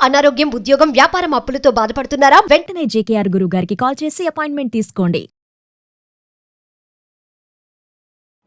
అనారోగ్యం, ఉద్యోగం, వ్యాపారం అప్పులతో బాధపడుతున్నారా? వెంటనే జేకేఆర్ గురువు గారికి కాల్ చేసి అపాయింట్మెంట్ తీసుకోండి.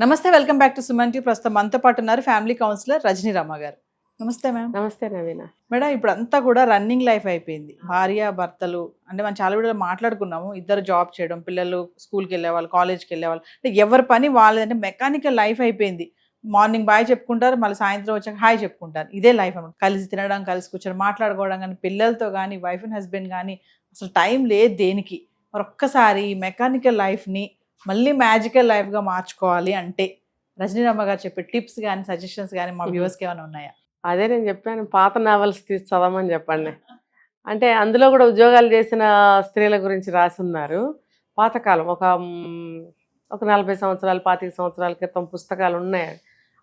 నమస్తే, welcome back to Suman TV. ప్రస్తుతం మనతో పాటు ఉన్నారు ఫ్యామిలీ కౌన్సిలర్ రజనీ రమ గారు. నమస్తే మ్యామ్. నమస్తే నవీన. మేడం, ఇప్పుడు అంతా కూడా రన్నింగ్ లైఫ్ అయిపోయింది. భార్య భర్తలు అంటే మనం చాలా వీడియోలో మాట్లాడుకున్నాము, ఇద్దరు జాబ్ చేయడం, పిల్లలు స్కూల్కి వెళ్ళేవాళ్ళు, కాలేజ్కి వెళ్ళేవాళ్ళు, అంటే ఎవరి పని వాళ్ళదంటే మెకానికల్ లైఫ్ అయిపోయింది. మార్నింగ్ బాయ్ చెప్పుకుంటారు, మళ్ళీ సాయంత్రం వచ్చాక హాయ్ చెప్పుకుంటారు. ఇదే లైఫ్ అన్నమాట. కలిసి తినడం, కలిసి కూర్చొని మాట్లాడుకోవడం, కానీ పిల్లలతో కానీ వైఫ్ అండ్ హస్బెండ్ కానీ అసలు టైం లేదు దేనికి. మరి ఒక్కసారి ఈ మెకానికల్ లైఫ్ని మళ్ళీ మ్యాజికల్ లైఫ్గా మార్చుకోవాలి అంటే రజనీ రమ గారు చెప్పే టిప్స్ కానీ సజెషన్స్ కానీ మా వ్యూవర్స్కి ఏమైనా ఉన్నాయా? అదే నేను చెప్పాను, పాత నావెల్స్ తీసి చదవమని చెప్పండి. అంటే అందులో కూడా ఉద్యోగాలు చేసిన స్త్రీల గురించి రాసి ఉన్నారు. పాతకాలం ఒక 40 సంవత్సరాలు 25 సంవత్సరాల క్రితం పుస్తకాలు ఉన్నాయి.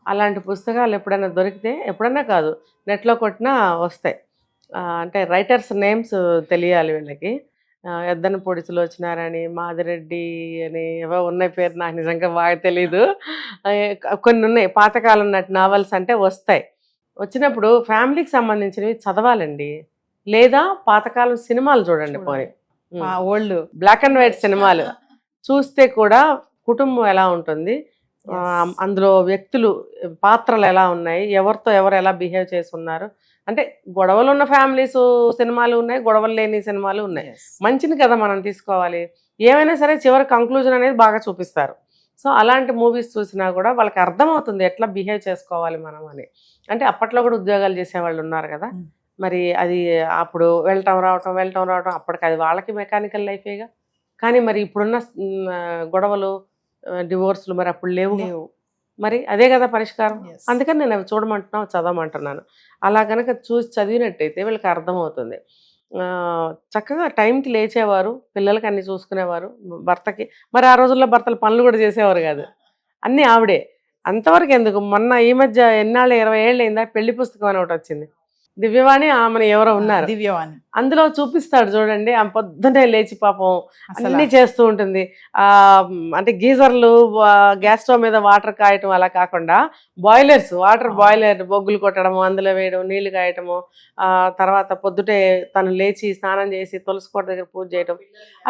అలాంటి పుస్తకాలు ఎప్పుడైనా దొరికితే, ఎప్పుడన్నా కాదు నెట్లో కొట్టినా వస్తాయి. అంటే రైటర్స్ నేమ్స్ తెలియాలి వీళ్ళకి. ఎద్దనపూడి సులోచనారాణి, మాదిరెడ్డి అని ఏవో ఉన్నాయి పేరు, నాకు నిజంగా బాగా తెలీదు. కొన్ని ఉన్నాయి పాతకాలం నాటి నావెల్స్ అంటే వస్తాయి. వచ్చినప్పుడు ఫ్యామిలీకి సంబంధించినవి చదవాలండి, లేదా పాతకాలం సినిమాలు చూడండి. పోనీ ఓల్డ్ బ్లాక్ అండ్ వైట్ సినిమాలు చూస్తే కూడా కుటుంబం ఎలా ఉంటుంది, అందులో వ్యక్తులు పాత్రలు ఎలా ఉన్నాయి, ఎవరితో ఎవరు ఎలా బిహేవ్ చేస్తున్నారు. అంటే గొడవలు ఉన్న ఫ్యామిలీస్ సినిమాలు ఉన్నాయి, గొడవలు లేని సినిమాలు ఉన్నాయి. మంచిని కదా మనం తీసుకోవాలి. ఏమైనా సరే చివరి కంక్లూజన్ అనేది బాగా చూపిస్తారు. సో అలాంటి మూవీస్ చూసినా కూడా వాళ్ళకి అర్థమవుతుంది ఎట్లా బిహేవ్ చేసుకోవాలి మనం అని. అంటే అప్పట్లో కూడా ఉద్యోగాలు చేసేవాళ్ళు ఉన్నారు కదా, మరి అది అప్పుడు వెళ్ళటం రావటం అప్పటికి అది వాళ్ళకి మెకానికల్ లైఫేగా. కానీ మరి ఇప్పుడున్న గొడవలు, డివోర్స్లు మరి అప్పుడు లేవు. మరి అదే కదా పరిష్కారం. అందుకని నేను అవి చూడమంటున్నాను, చదవమంటున్నాను. అలా కనుక చూసి చదివినట్టయితే వీళ్ళకి అర్థమవుతుంది. చక్కగా టైంకి లేచేవారు, పిల్లలకి అన్ని చూసుకునేవారు, భర్తకి మరి ఆ రోజుల్లో భర్తలు పనులు కూడా చేసేవారు కాదు, అన్నీ ఆవిడే. అంతవరకు ఎందుకు, మొన్న ఈ మధ్య 20 ఏళ్ళు అయిందా పెళ్లి పుస్తకం అని ఒకటి వచ్చింది, దివ్యవాణి ఆమెను ఎవరో ఉన్నారు, దివ్యవాణి. అందులో అందులో చూపిస్తాడు చూడండి, ఆమె పొద్దున్నే లేచి పాపం అన్నీ చేస్తూ ఉంటుంది. అంటే గీజర్లు, గ్యాస్ స్టవ్ మీద వాటర్ కాయటం అలా కాకుండా బాయిలర్స్, వాటర్ బాయిలర్ బొగ్గులు కొట్టడము, అందులో వేయడం, నీళ్లు కాయటము, తర్వాత పొద్దుటే తను లేచి స్నానం చేసి తులసి కోట దగ్గర పూజ చేయడం,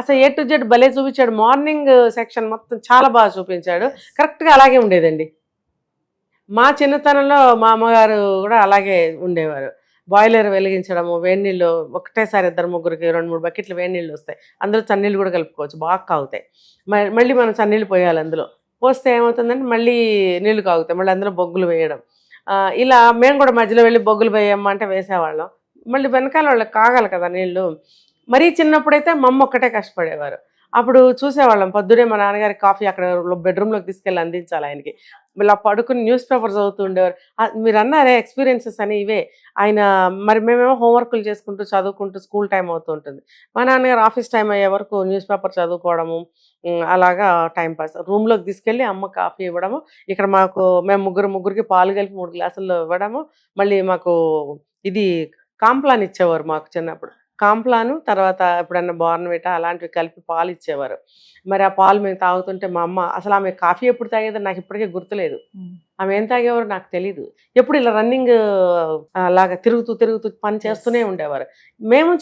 అసలు A to Z భలే చూపించాడు. మార్నింగ్ సెక్షన్ మొత్తం చాలా బాగా చూపించాడు. కరెక్ట్గా అలాగే ఉండేదండి. మా చిన్నతనంలో మా అమ్మగారు కూడా అలాగే ఉండేవారు. బాయిలర్ వెలిగించడము, వేడి నీళ్ళు ఒకటేసారి 2-3కి 2-3 బకెట్లు వేడి నీళ్ళు వస్తాయి. అందులో చన్నీళ్ళు కూడా కలుపుకోవచ్చు, బాగా కాగుతాయి. మళ్ళీ మనం చన్నీళ్ళు పోయాలి. అందులో పోస్తే ఏమవుతుందంటే మళ్ళీ నీళ్లు కాగుతాయి, మళ్ళీ అందులో బొగ్గులు వేయడం. ఇలా మేము కూడా మధ్యలో వెళ్ళి బొగ్గులు వేయమంటే వేసేవాళ్ళం. మళ్ళీ వెనకాల వాళ్ళకి కాగాలి కదా నీళ్ళు. మరీ చిన్నప్పుడైతే మా అమ్మ ఒక్కటే కష్టపడేవారు. అప్పుడు చూసేవాళ్ళం, పొద్దునే మా నాన్నగారి కాఫీ అక్కడ బెడ్రూమ్లోకి తీసుకెళ్ళి అందించాలి ఆయనకి. ఇలా పడుకుని న్యూస్ పేపర్ చదువుతూ ఉండేవారు. మీరు అన్నారే ఎక్స్పీరియన్సెస్ అని ఇవే. ఆయన మరి మేమేమో హోంవర్క్లు చేసుకుంటూ చదువుకుంటూ స్కూల్ టైం అవుతూ ఉంటుంది. మా నాన్నగారు ఆఫీస్ టైం అయ్యే వరకు న్యూస్ పేపర్ చదువుకోవడము, అలాగా టైంపాస్. రూమ్లోకి తీసుకెళ్ళి అమ్మ కాఫీ ఇవ్వడము, ఇక్కడ మేము ముగ్గురికి పాలు కలిపి 3 గ్లాసుల్లో ఇవ్వడము. మళ్ళీ మాకు ఇది కాంప్లాన్ ఇచ్చేవారు మాకు చిన్నప్పుడు. కాంప్లాను, తర్వాత ఎప్పుడన్నా బోర్న్విటా అలాంటివి కలిపి పాలు ఇచ్చేవారు. మరి ఆ పాలు మేము తాగుతుంటే మా అమ్మ, అసలు ఆమె కాఫీ ఎప్పుడు తాగేదో నాకు ఇప్పటికే గుర్తులేదు. ఆమె ఏం తాగేవారు నాకు తెలీదు. ఎప్పుడు ఇలా రన్నింగ్ అలాగా తిరుగుతూ పని చేస్తూనే ఉండేవారు. మేము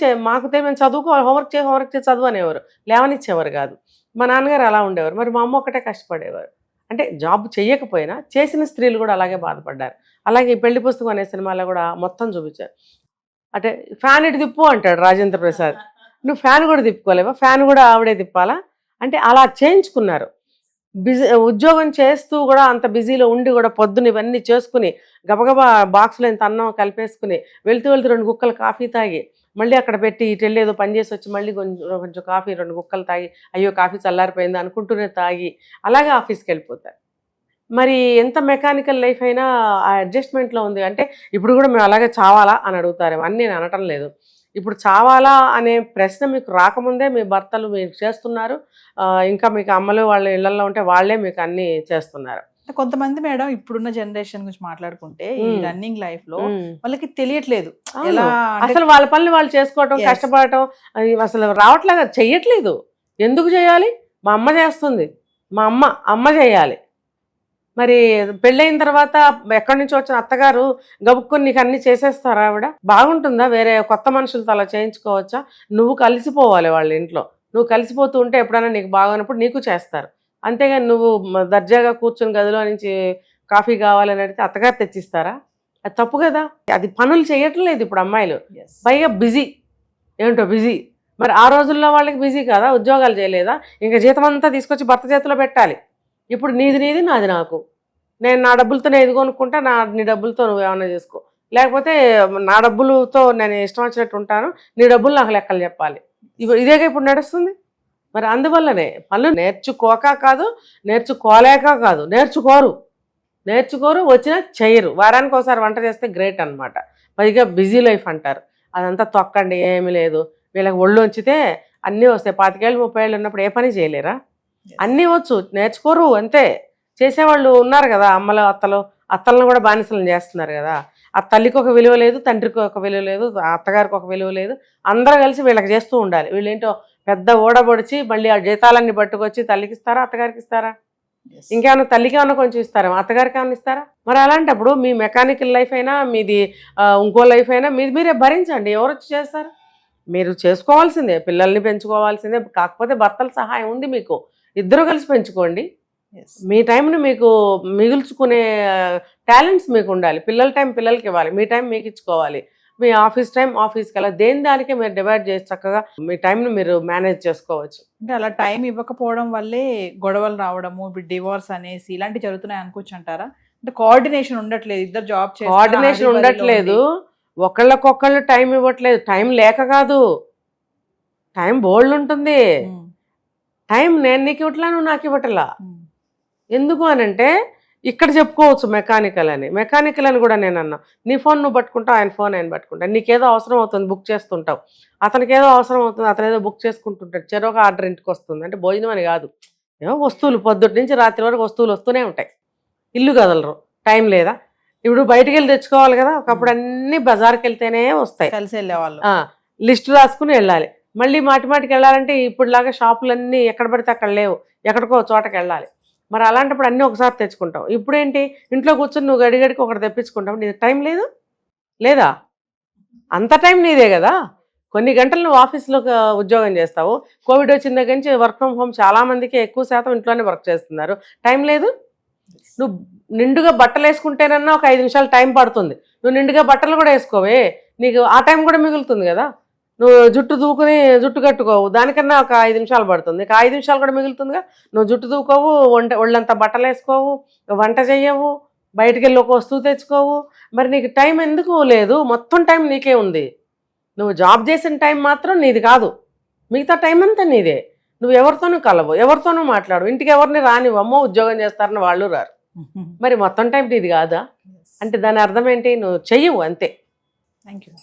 చదువుకోవాలి, హోంవర్క్ చేసి చదువు అనేవారు, లేవనిచ్చేవారు కాదు. మా నాన్నగారు అలా ఉండేవారు. మరి మా అమ్మ ఒక్కటే కష్టపడేవారు. అంటే జాబ్ చేయకపోయినా చేసిన స్త్రీలు కూడా అలాగే బాధపడ్డారు. అలాగే పెళ్లి పుస్తకం అనే సినిమాలో కూడా మొత్తం చూపించారు. అంటే ఫ్యాన్ ఇటు తిప్పు అంటాడు రాజేంద్ర ప్రసాద్, నువ్వు ఫ్యాన్ కూడా తిప్పుకోలేవా, ఫ్యాన్ కూడా ఆవిడే తిప్పాలా అంటే అలా చేయించుకున్నారు. ఉద్యోగం చేస్తూ కూడా అంత బిజీలో ఉండి కూడా పొద్దున ఇవన్నీ చేసుకుని గబగబా బాక్స్లో ఇంత అన్నం కలిపేసుకుని వెళ్తూ 2 గుక్కలు కాఫీ తాగి మళ్ళీ అక్కడ పెట్టి ఇటు వెళ్ళి ఏదో పని చేసి వచ్చి మళ్ళీ కొంచెం కాఫీ 2 గుక్కలు తాగి అయ్యో కాఫీ చల్లారిపోయింది అనుకుంటూనే తాగి అలాగే ఆఫీస్కి వెళ్ళిపోతారు. మరి ఎంత మెకానికల్ లైఫ్ అయినా ఆ అడ్జస్ట్మెంట్లో ఉంది. అంటే ఇప్పుడు కూడా మేము అలాగే చావాలా అని అడుగుతారేమో అని నేను అనటం లేదు. ఇప్పుడు చావాలా అనే ప్రశ్న మీకు రాకముందే మీ భర్తలు మీరు చేస్తున్నారు. ఇంకా మీకు అమ్మలు వాళ్ళ ఇళ్లలో ఉంటే వాళ్ళే మీకు అన్నీ చేస్తున్నారు. కొంతమంది మేడం ఇప్పుడున్న జనరేషన్ గురించి మాట్లాడుకుంటే ఈ రన్నింగ్ లైఫ్ లో వాళ్ళకి తెలియట్లేదు ఎలా, అసలు వాళ్ళ పనులు వాళ్ళు చేసుకోవటం, కష్టపడటం అసలు రావట్లేదు, చెయ్యట్లేదు. ఎందుకు చేయాలి? మా అమ్మ చేస్తుంది, మా అమ్మ చేయాలి. మరి పెళ్ళైన తర్వాత ఎక్కడి నుంచి వచ్చిన అత్తగారు గబుక్కుని నీకు అన్ని చేసేస్తారా ఆవిడ? బాగుంటుందా? వేరే కొత్త మనుషులతో అలా చేయించుకోవచ్చా? నువ్వు కలిసిపోవాలి వాళ్ళ ఇంట్లో. నువ్వు కలిసిపోతూ ఉంటే ఎప్పుడైనా నీకు బాగున్నప్పుడు నీకు చేస్తారు. అంతేగాని నువ్వు దర్జాగా కూర్చుని గదిలో నుంచి కాఫీ కావాలని అడిగితే అత్తగారు తెచ్చిస్తారా? అది తప్పు కదా. అది పనులు చేయట్లేదు ఇప్పుడు అమ్మాయిలు, పైగా బిజీ. ఏమిటో బిజీ. మరి ఆ రోజుల్లో వాళ్ళకి బిజీ కదా, ఉద్యోగాలు చేయలేదా? ఇంకా జీతం అంతా తీసుకొచ్చి భర్త చేతిలో పెట్టాలి. ఇప్పుడు నీది నీది, నాది నాకు. నేను నా డబ్బులతో నేను ఇది కొనుక్కుంటా, నీ డబ్బులతో నువ్వు ఏమైనా చేసుకో. లేకపోతే నా డబ్బులతో నేను ఇష్టం వచ్చినట్టు ఉంటాను, నీ డబ్బులు నాకు లెక్కలు చెప్పాలి. ఇదేగా ఇప్పుడు నడుస్తుంది. మరి అందువల్లనే పనులు నేర్చుకోక కాదు, నేర్చుకోలేక కాదు, నేర్చుకోరు, వచ్చినా చేయరు. వారానికి ఒకసారి వంట చేస్తే గ్రేట్ అనమాట. పైగా బిజీ లైఫ్ అంటారు. అదంతా తొక్కండి, ఏమీ లేదు. వీళ్ళకి ఒళ్ళు ఉంచితే అన్నీ వస్తాయి. 25 ఏళ్ళు 30 ఏళ్ళు ఉన్నప్పుడు ఏ పని చేయలేరా? అన్నీ వచ్చు, నేర్చుకోరు అంతే. చేసేవాళ్ళు ఉన్నారు కదా, అమ్మలు అత్తలను కూడా బానిసలను చేస్తున్నారు కదా. ఆ తల్లికి ఒక విలువ లేదు, తండ్రికి ఒక విలువ లేదు, అత్తగారికి ఒక విలువ లేదు. అందరూ కలిసి వీళ్ళకి చేస్తూ ఉండాలి. వీళ్ళేంటో పెద్ద ఓడబొడిచి మళ్ళీ ఆ జీతాలన్నీ పట్టుకొచ్చి తల్లికి ఇస్తారా, అత్తగారికి ఇస్తారా? ఇంకేమన్నా తల్లికి ఏమన్నా కొంచెం ఇస్తారా, అత్తగారికి ఏమన్నా ఇస్తారా? మరి అలాంటప్పుడు మీ మెకానికల్ లైఫ్ అయినా మీది ఇంకో లైఫ్ అయినా మీరే భరించండి. ఎవరు వచ్చి చేస్తారు? మీరు చేసుకోవాల్సిందే, పిల్లల్ని పెంచుకోవాల్సిందే. కాకపోతే భర్తల సహాయం ఉంది మీకు, ఇద్దరు కలిసి పెంచుకోండి. మీ టైంని మీకు మిగుల్చుకునే టాలెంట్స్ మీకు ఉండాలి. పిల్లల టైం పిల్లలకి ఇవ్వాలి, మీ టైం మీకు ఇచ్చుకోవాలి. మీ ఆఫీస్ టైం ఆఫీస్కి అలా దేని దానికే మీరు డివైడ్ చేసి చక్కగా మీ టైంని మీరు మేనేజ్ చేసుకోవచ్చు. అంటే అలా టైం ఇవ్వకపోవడం వల్లే గొడవలు రావడము, ఇప్పుడు డివోర్స్ అనేసి ఇలాంటివి జరుగుతున్నాయి అనుకోవచ్చు అంటారా? అంటే కోఆర్డినేషన్ ఉండట్లేదు, ఇద్దరు జాబ్ కోఆర్డినేషన్ ఉండట్లేదు, ఒకళ్ళకొకళ్ళు టైం ఇవ్వట్లేదు. టైం లేక కాదు, టైం బోల్డ్ ఉంటుంది. టైం నేను నీకు ఇవ్వట్లా, నువ్వు నాకు ఇవ్వట్లా. ఎందుకు అనంటే ఇక్కడ చెప్పుకోవచ్చు మెకానికల్ అని కూడా నేను అన్నా. నీ ఫోన్ నువ్వు పట్టుకుంటావు, ఆయన ఫోన్ ఆయన పట్టుకుంటా. నీకేదో అవసరం అవుతుంది బుక్ చేస్తుంటావు, అతనికి ఏదో అవసరం అవుతుంది అతను ఏదో బుక్ చేసుకుంటుంటాడు. చెరొక ఆర్డర్ ఇంటికి వస్తుంది. అంటే భోజనం అని కాదు, ఏమో వస్తువులు పొద్దుటి నుంచి రాత్రి వరకు వస్తువులు వస్తూనే ఉంటాయి. ఇల్లు కదలరు, టైం లేదా? ఇప్పుడు బయటికి వెళ్ళి తెచ్చుకోవాలి కదా, ఒకప్పుడు అన్ని బజార్కి వెళ్తేనే వస్తాయి, కలిసి వెళ్ళేవాళ్ళు. లిస్ట్ రాసుకుని వెళ్ళాలి. మళ్ళీ మాటికి వెళ్ళాలంటే ఇప్పుడులాగా షాపులన్నీ ఎక్కడ పడితే అక్కడ లేవు, ఎక్కడికో చోటకి వెళ్ళాలి. మరి అలాంటప్పుడు అన్నీ ఒకసారి తెచ్చుకుంటావు. ఇప్పుడేంటి, ఇంట్లో కూర్చొని నువ్వు గడిగడికి ఒకటి తెప్పించుకుంటావు. నీకు టైం లేదా? అంత టైం నీదే కదా. కొన్ని గంటలు నువ్వు ఆఫీస్లో ఉద్యోగం చేస్తావు. కోవిడ్ వచ్చిన దగ్గర నుంచి వర్క్ ఫ్రమ్ హోమ్ చాలామందికి ఎక్కువ శాతం ఇంట్లోనే వర్క్ చేస్తున్నారు. టైం లేదు. నువ్వు నిండుగా బట్టలు వేసుకుంటేనన్నా ఒక 5 నిమిషాలు టైం పడుతుంది. నువ్వు నిండుగా బట్టలు కూడా వేసుకోవే, నీకు ఆ టైం కూడా మిగులుతుంది కదా. నువ్వు జుట్టు కట్టుకోవు, దానికన్నా ఒక 5 నిమిషాలు పడుతుంది. 5 నిమిషాలు కూడా మిగులుతుందిగా. నువ్వు జుట్టు దూకోవు, ఒళ్ళంతా బట్టలు వేసుకోవు, వంట చెయ్యవు, బయటికి వెళ్ళి ఒక వస్తువు తెచ్చుకోవు. మరి నీకు టైం ఎందుకు లేదు? మొత్తం టైం నీకే ఉంది. నువ్వు జాబ్ చేసిన టైం మాత్రం నీది కాదు, మిగతా టైం అంతా నీదే. నువ్వు ఎవరితోనూ కలవు, ఎవరితోనూ మాట్లాడు, ఇంటికి ఎవరిని రానివ్వు. అమ్మో ఉద్యోగం చేస్తారని వాళ్ళు రారు. మరి మొత్తం టైం నీది కాదా? అంటే దాని అర్థం ఏంటి? నువ్వు చెయ్యవు అంతే. Thank you.